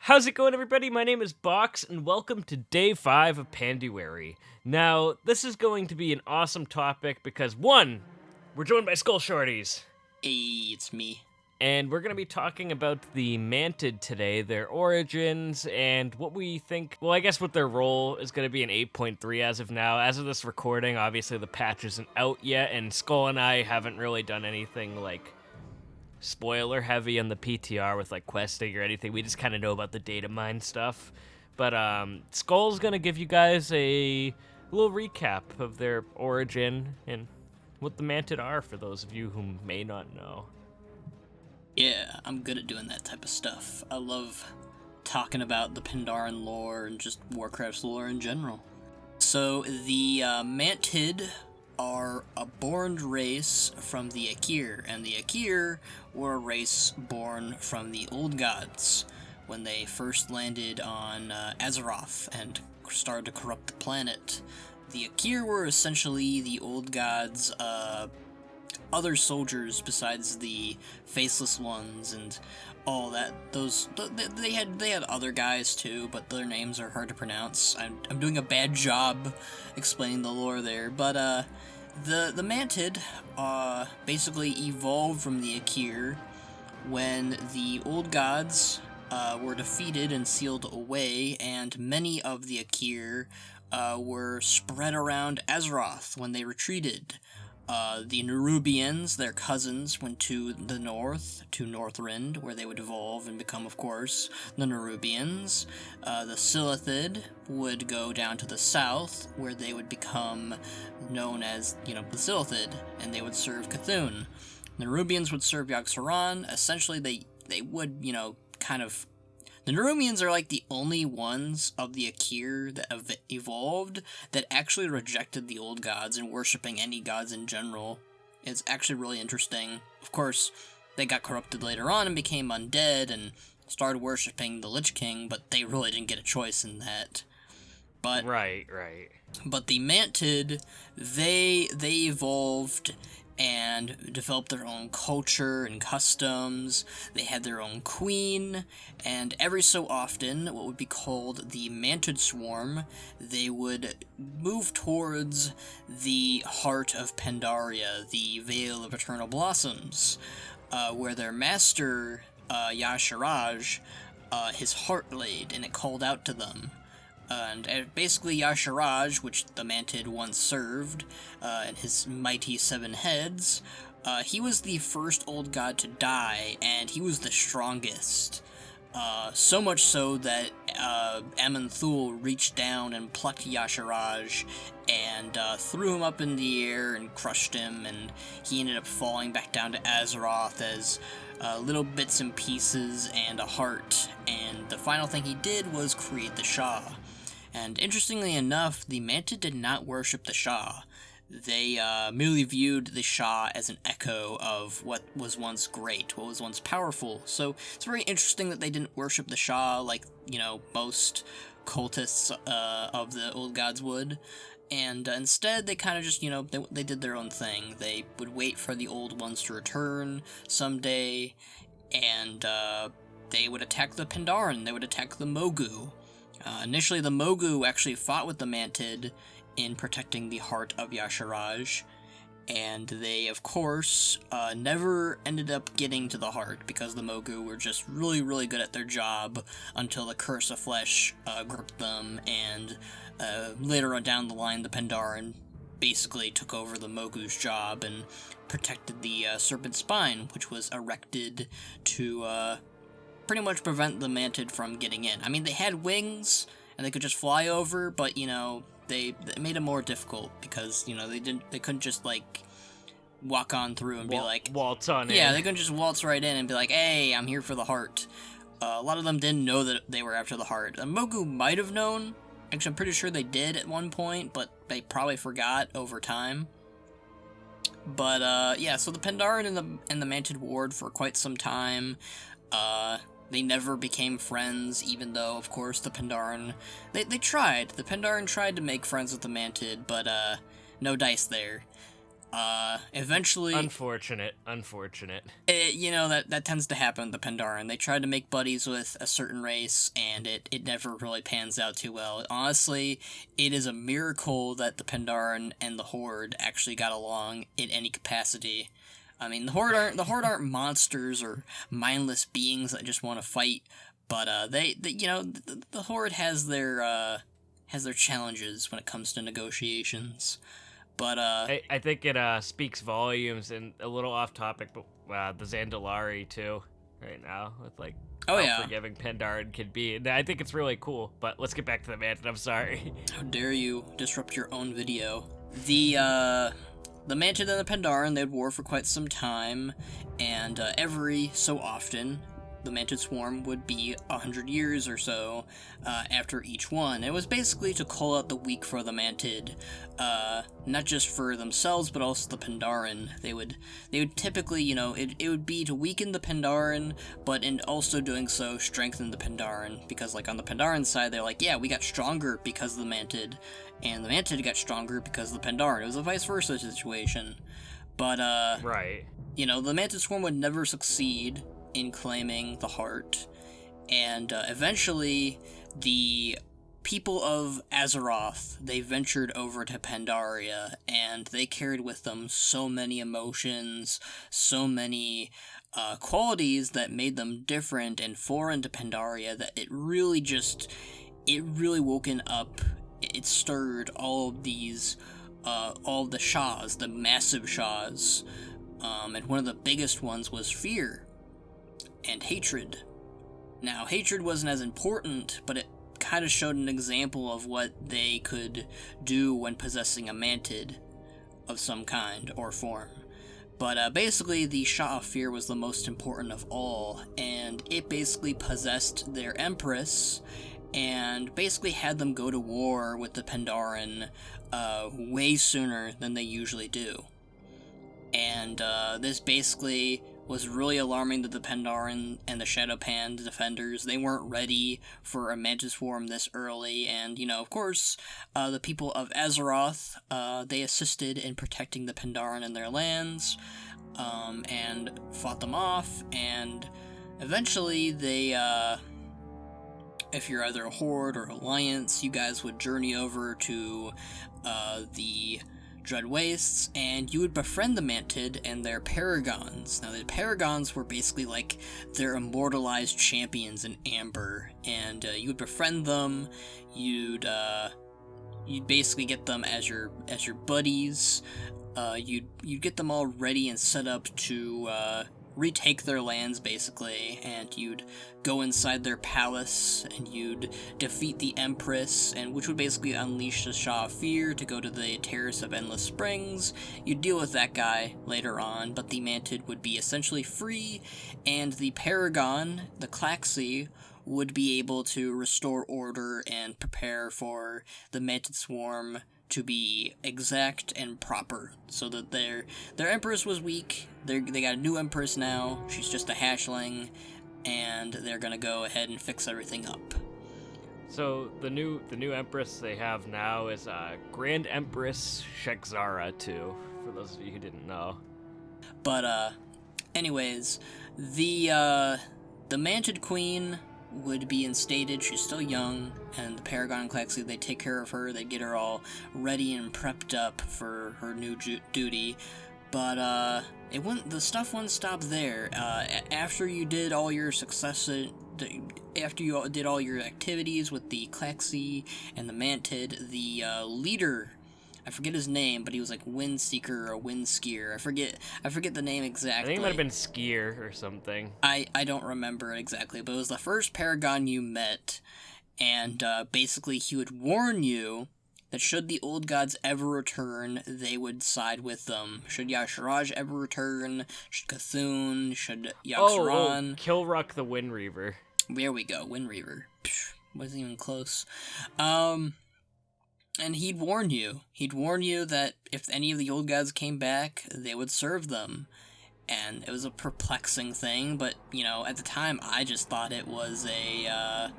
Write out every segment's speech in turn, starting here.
How's it going, everybody? My name is Box, and welcome to Day 5 of Panduary. Now, this is going to be an awesome topic because, one, we're joined by Skoll Shorties. Hey, it's me. And we're going to be talking about the Mantid today, their origins, and what we think, well, I guess what their role is going to be in 8.3 as of now. As of this recording, obviously the patch isn't out yet, and Skoll and I haven't really done anything, spoiler heavy on the PTR with, questing or anything. We just kind of know about the data mine stuff. But, Skoll's going to give you guys a little recap of their origin and what the Mantid are, for those of you who may not know. Yeah, I'm good at doing that type of stuff. I love talking about the Pandaran lore and just Warcraft's lore in general. So, the Mantid are a born race from the Akir, and the Akir were a race born from the Old Gods when they first landed on Azeroth and started to corrupt the planet. The Akir were essentially the Old Gods' other soldiers besides the faceless ones and all that. They had other guys too, but their names are hard to pronounce. I'm doing a bad job explaining the lore there, but the Mantid basically evolved from the Akir when the Old Gods were defeated and sealed away, and many of the Akir were spread around Azeroth when they retreated. The Nerubians, their cousins, went to the north, to Northrend, where they would evolve and become, of course, the Nerubians. The Silithid would go down to the south, where they would become known as, the Silithid, and they would serve Cthulhu. The Nerubians would serve Yogg-Saron. Essentially, they would, kind of... The Nerubians are the only ones of the Akir that have evolved that actually rejected the Old Gods and worshipping any gods in general. It's actually really interesting. Of course, they got corrupted later on and became undead and started worshipping the Lich King, but they really didn't get a choice in that. But Right. But the Mantid, they evolved and developed their own culture and customs. They had their own queen, and every so often, what would be called the Mantid Swarm, they would move towards the heart of Pandaria, the Vale of Eternal Blossoms, where their master, Yasharaj, his heart laid, and it called out to them. And basically Yasharaj, which the Mantid once served, and his mighty 7 heads, he was the first old god to die, and he was the strongest. So much so that Aman'Thul reached down and plucked Yasharaj and threw him up in the air and crushed him, and he ended up falling back down to Azeroth as little bits and pieces and a heart, and the final thing he did was create the Shah. And interestingly enough, the Manta did not worship the Shah. They merely viewed the Shah as an echo of what was once great, what was once powerful. So it's very interesting that they didn't worship the Shah like, most cultists of the Old Gods would. And instead, they kind of just, they did their own thing. They would wait for the Old Ones to return someday, and they would attack the Pandaran, they would attack the Mogu. Initially, the Mogu actually fought with the Mantid in protecting the heart of Yasharaj, and they, of course, never ended up getting to the heart because the Mogu were just really, really good at their job until the Curse of Flesh gripped them, and later on down the line, the Pandaran basically took over the Mogu's job and protected the Serpent Spine, which was erected to pretty much prevent the Mantid from getting in. I mean, they had wings, and they could just fly over, but, they made it more difficult, because, they couldn't just, walk on through and be like... Waltz on in. Yeah, they couldn't just waltz right in and be like, hey, I'm here for the heart. A lot of them didn't know that they were after the heart. Mogu might have known. Actually, I'm pretty sure they did at one point, but they probably forgot over time. But, yeah, so the Pandaran and the Mantid warred for quite some time. They never became friends, even though, of course, the Pandaran... They tried. The Pandaran tried to make friends with the Mantid, but, no dice there. Eventually, Unfortunate. that tends to happen with the Pandaren. They try to make buddies with a certain race, and it never really pans out too well. Honestly, it is a miracle that the Pandaren and the Horde actually got along in any capacity. I mean, the Horde aren't monsters or mindless beings that just want to fight, but the Horde has their challenges when it comes to negotiations. But I think it speaks volumes, and a little off topic, but the Zandalari too, right now, with like how forgiving Pandaren can be. And I think it's really cool. But let's get back to the Mantid. I'm sorry. How dare you disrupt your own video? The Mantid and the Pandaren, they'd war for quite some time, and every so often, the Mantid swarm would be 100 years or so after each one. It was basically to call out the weak for the Mantid, not just for themselves, but also the Pandaren. They would typically, it would be to weaken the Pandaren, but in also doing so, strengthen the Pandaren, because like on the Pandaren side, they're like, yeah, we got stronger because of the Mantid, and the Mantid got stronger because of the Pandaren. It was a vice versa situation. But, right. The Mantid swarm would never succeed in claiming the heart, and eventually the people of Azeroth, they ventured over to Pandaria, and they carried with them so many emotions, so many qualities that made them different and foreign to Pandaria, that it really woken up, it stirred all of these, all of the Shahs, the massive Shahs, and one of the biggest ones was fear and hatred. Now, hatred wasn't as important, but it kind of showed an example of what they could do when possessing a Mantid of some kind or form. But basically, the Shah of Fear was the most important of all, and it basically possessed their Empress, and basically had them go to war with the Pandaren way sooner than they usually do. And this basically was really alarming to the Pandaren and the Shadowpan defenders. They weren't ready for a Mantid swarm this early, and, of course, the people of Azeroth, they assisted in protecting the Pandaren and their lands, and fought them off, and eventually they, if you're either a Horde or Alliance, you guys would journey over to the Dread Wastes, and you would befriend the Mantid and their Paragons. Now, the Paragons were basically like their immortalized champions in Amber, and you would befriend them. You'd basically get them as your buddies. You'd get them all ready and set up to retake their lands, basically, and you'd go inside their palace, and you'd defeat the Empress, and which would basically unleash the Shah of Fear to go to the Terrace of Endless Springs. You'd deal with that guy later on, but the Mantid would be essentially free, and the Paragon, the Klaxi, would be able to restore order and prepare for the Mantid swarm to be exact and proper, so that their Empress was weak. They got a new Empress now. She's just a hatchling, and they're gonna go ahead and fix everything up. So the new Empress they have now is Grand Empress Shek'Zara too, for those of you who didn't know. But anyways, the Mantid Queen would be instated. She's still young, and the Paragon and Klaxi, they take care of her. They get her all ready and prepped up for her new duty. But the stuff wouldn't stop there. After you did all your after you did all your activities with the Klaxi and the Mantid, the leader, I forget his name, but he was like Windseeker or Windskier. I forget the name exactly. I think it might have been Skier or something. I don't remember it exactly, but it was the first Paragon you met, and basically he would warn you that should the old gods ever return, they would side with them. Should Y'Shaarj ever return, should Cthulhu, should Yogg-Saron... Oh, Kilruck the Wind Reaver. There we go, Wind Reaver. Psh, wasn't even close. And he'd warn you. He'd warn you that if any of the old gods came back, they would serve them. And it was a perplexing thing, but, at the time, I just thought it was a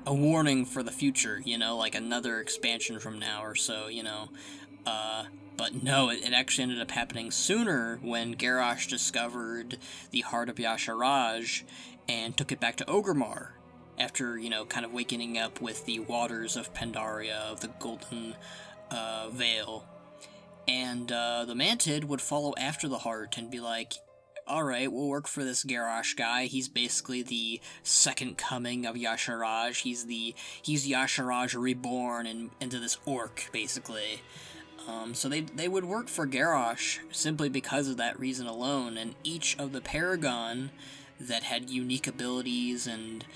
warning for the future, like another expansion from now or so, But no, it actually ended up happening sooner when Garrosh discovered the heart of Yasharaj and took it back to Orgrimmar after, kind of wakening up with the waters of Pandaria, of the Golden Veil. And the Mantid would follow after the heart and be like, alright, we'll work for this Garrosh guy. He's basically the second coming of Yasharaj. He's Yasharaj reborn into this orc, basically. So they would work for Garrosh simply because of that reason alone, and each of the Paragon that had unique abilities and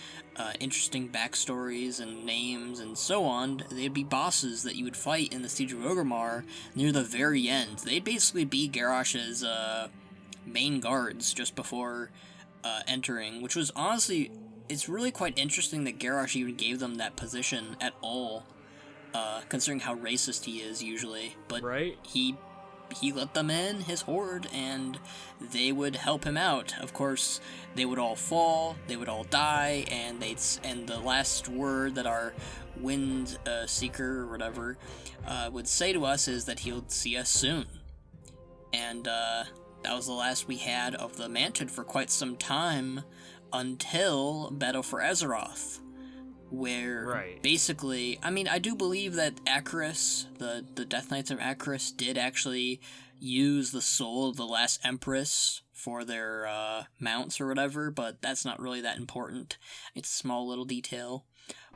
interesting backstories and names and so on, they'd be bosses that you would fight in the Siege of Orgrimmar near the very end. They'd basically be Garrosh's main guards just before entering, which was honestly, it's really quite interesting that Garrosh even gave them that position at all. Considering how racist he is usually, but right? He let them in, his horde, and they would help him out. Of course, they would all fall, they would all die, and the last word that our Wind Seeker or whatever would say to us is that he'll see us soon. And that was the last we had of the Mantid for quite some time until Battle for Azeroth. Where basically, I do believe that Acheris, the Death Knights of Acheris, did actually use the soul of the last Empress for their mounts or whatever, but that's not really that important. It's a small little detail.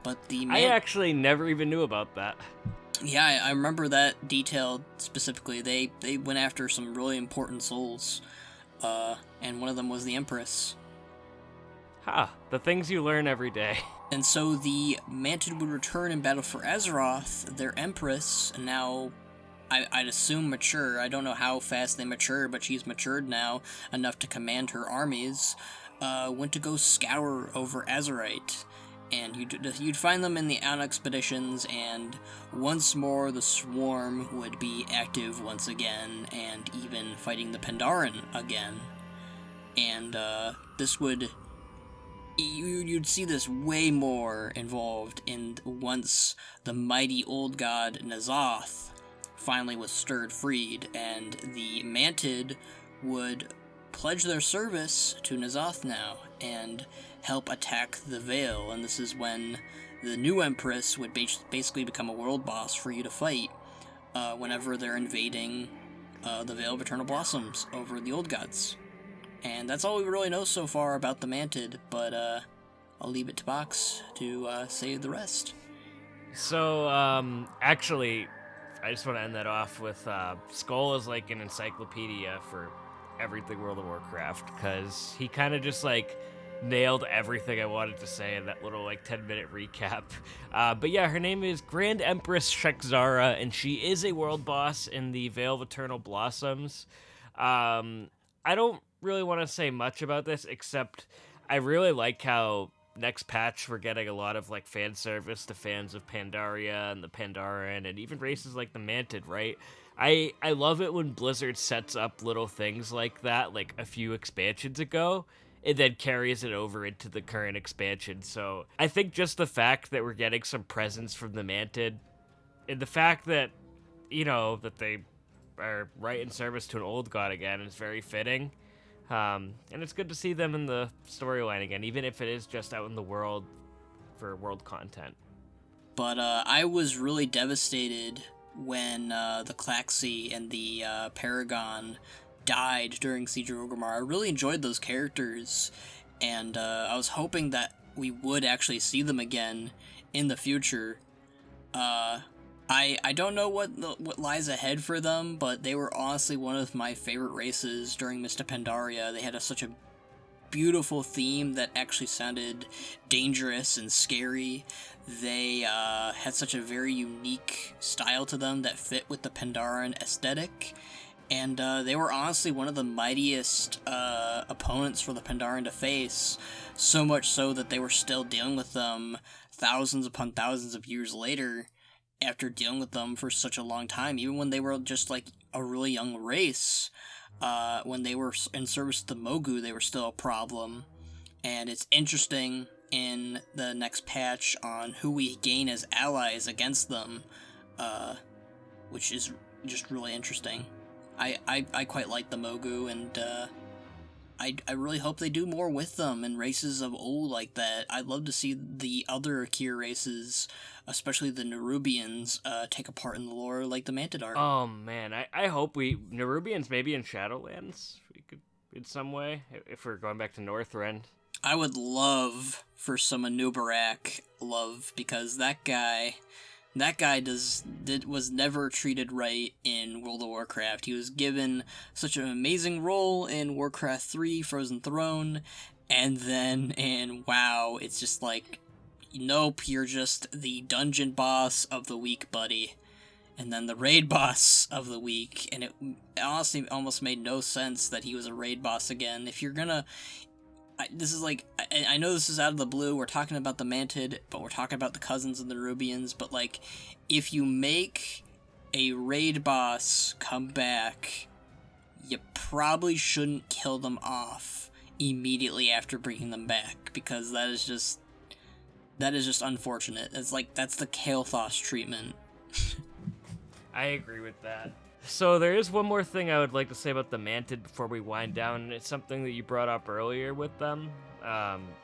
But I actually never even knew about that. Yeah, I remember that detail specifically. They went after some really important souls, and one of them was the Empress. The things you learn every day. And so the Mantid would return in Battle for Azeroth, their Empress, now, I'd assume mature. I don't know how fast they mature, but she's matured now enough to command her armies, went to go scour over Azerite. And you'd find them in the Aon expeditions, and once more the Swarm would be active once again, and even fighting the Pandaren again. And this would... You'd see this way more involved in once the mighty old god N'Zoth finally was stirred freed, and the Mantid would pledge their service to N'Zoth now and help attack the Veil, and this is when the new Empress would basically become a world boss for you to fight whenever they're invading the Veil of Eternal Blossoms over the old gods. And that's all we really know so far about the Mantid, but I'll leave it to Box to say the rest. So, actually, I just want to end that off with Skoll is like an encyclopedia for everything World of Warcraft, because he kind of just nailed everything I wanted to say in that little 10-minute recap. But yeah, her name is Grand Empress Shek'Zara, and she is a world boss in the Veil of Eternal Blossoms. I don't really want to say much about this, except I really like how next patch we're getting a lot of fan service to fans of Pandaria and the Pandaren and even races like the Mantid, right? I love it when Blizzard sets up little things like that a few expansions ago and then carries it over into the current expansion. So I think just the fact that we're getting some presence from the Mantid and the fact that that they are right in service to an old god again is very fitting. And it's good to see them in the storyline again, even if it is just out in the world for world content. But I was really devastated when the Klaxi and the Paragon died during Siege of Orgrimmar. I really enjoyed those characters, and I was hoping that we would actually see them again in the future. I don't know what lies ahead for them, but they were honestly one of my favorite races during Mista Pandaria. They had such a beautiful theme that actually sounded dangerous and scary. They had such a very unique style to them that fit with the Pandaren aesthetic, and they were honestly one of the mightiest opponents for the Pandaren to face, so much so that they were still dealing with them thousands upon thousands of years later, after dealing with them for such a long time, even when they were just a really young race. When they were in service to the Mogu, they were still a problem. And it's interesting in the next patch on who we gain as allies against them, which is just really interesting. I quite like the Mogu, and I really hope they do more with them and races of old like that. I'd love to see the other Akir races, especially the Nerubians, take a part in the lore like the Mantid are. Oh man, I hope Nerubians maybe in Shadowlands we could in some way if we're going back to Northrend. I would love for some Anubarak love, because that guy was never treated right in World of Warcraft. He was given such an amazing role in Warcraft 3 Frozen Throne, and then in WoW, it's just like, nope, you're just the dungeon boss of the week, buddy. And then the raid boss of the week, and it honestly almost made no sense that he was a raid boss again. If you're gonna... I know this is out of the blue, we're talking about the Mantid, but we're talking about the cousins of the Nerubians, but like, if you make a raid boss come back, you probably shouldn't kill them off immediately after bringing them back, because that is just unfortunate. It's like, that's the Kael'thas treatment. I agree with that. So there is one more thing I would like to say about the Mantid before we wind down, and it's something that you brought up earlier with them.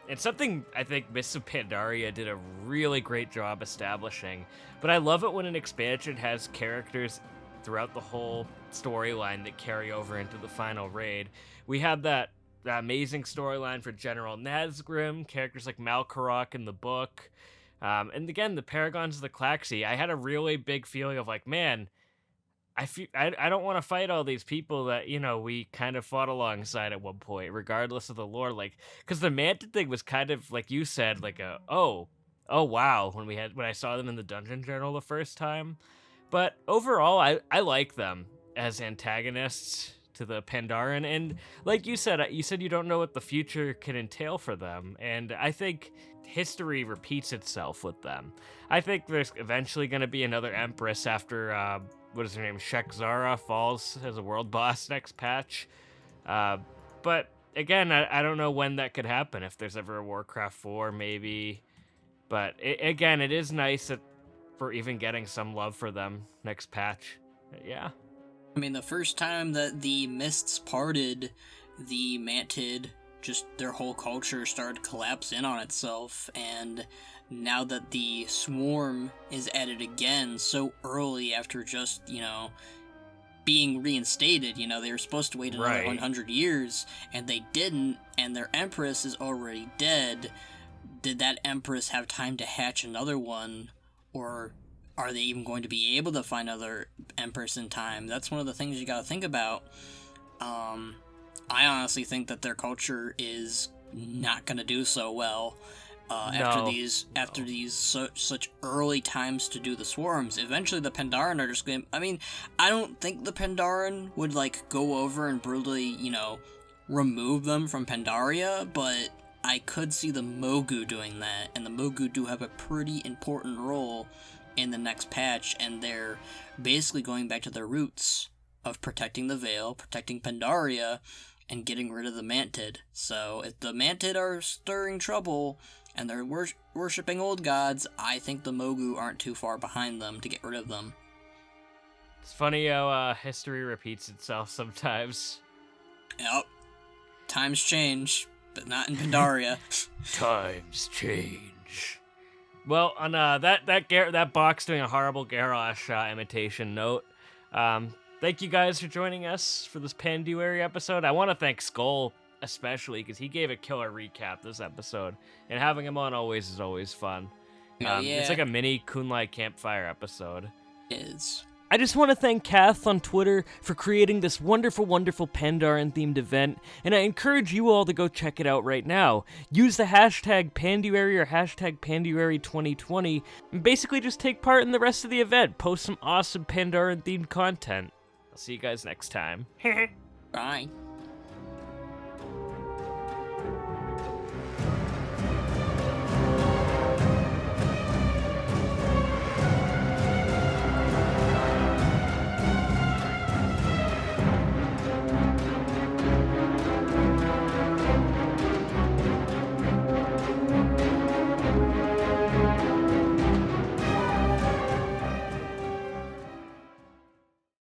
It's something I think Mists of Pandaria did a really great job establishing, but I love it when an expansion has characters throughout the whole storyline that carry over into the final raid. We had that amazing storyline for General Nazgrim, characters like Malkarok in the book, and again, the Paragons of the Klaxi. I had a really big feeling of like, man, I don't want to fight all these people that, you know, we kind of fought alongside at one point, regardless of the lore. Like, because the Mantid thing was kind of, like you said, like oh wow, when I saw them in the Dungeon Journal the first time. But overall, I like them as antagonists to the Pandaren, and like you said you don't know what the future can entail for them, and I think history repeats itself with them. I think there's eventually going to be another Empress after what is her name, Shek'Zara falls as a world boss next patch, but again, I don't know when that could happen, if there's ever a Warcraft 4 maybe, but it is nice that we're even getting some love for them next patch. Yeah. I mean, the first time that the mists parted, the Mantid, just their whole culture started to collapse in on itself, and now that the swarm is added again so early after just, you know, being reinstated, you know, they were supposed to wait another 100 years, and they didn't, and their Empress is already dead. Did that Empress have time to hatch another one, or are they even going to be able to find another Empress in time? That's one of the things you gotta think about. I honestly think that their culture is not gonna do so well after these such early times to do the swarms. Eventually the Pandaren are just gonna... I mean, I don't think the Pandaren would, like, go over and brutally, you know, remove them from Pandaria, but I could see the Mogu doing that, and the Mogu do have a pretty important role in the next patch, and they're basically going back to their roots of protecting the Veil, protecting Pandaria, and getting rid of the Mantid. So if the Mantid are stirring trouble and they're worshipping old gods, I think the Mogu aren't too far behind them to get rid of them. It's funny how history repeats itself sometimes. Yep. Times change, but not in Pandaria. Times change. Well, on that box doing a horrible Garrosh imitation note, thank you guys for joining us for this Panduary episode. I want to thank Skoll especially, because he gave a killer recap this episode, and having him on is always fun. Yeah. It's like a mini Kunlai campfire episode. It is. I just want to thank Kath on Twitter for creating this wonderful, wonderful Pandaren-themed event, and I encourage you all to go check it out right now. Use the hashtag Panduary or hashtag Panduary2020, and basically just take part in the rest of the event. Post some awesome Pandaren-themed content. I'll see you guys next time. Bye.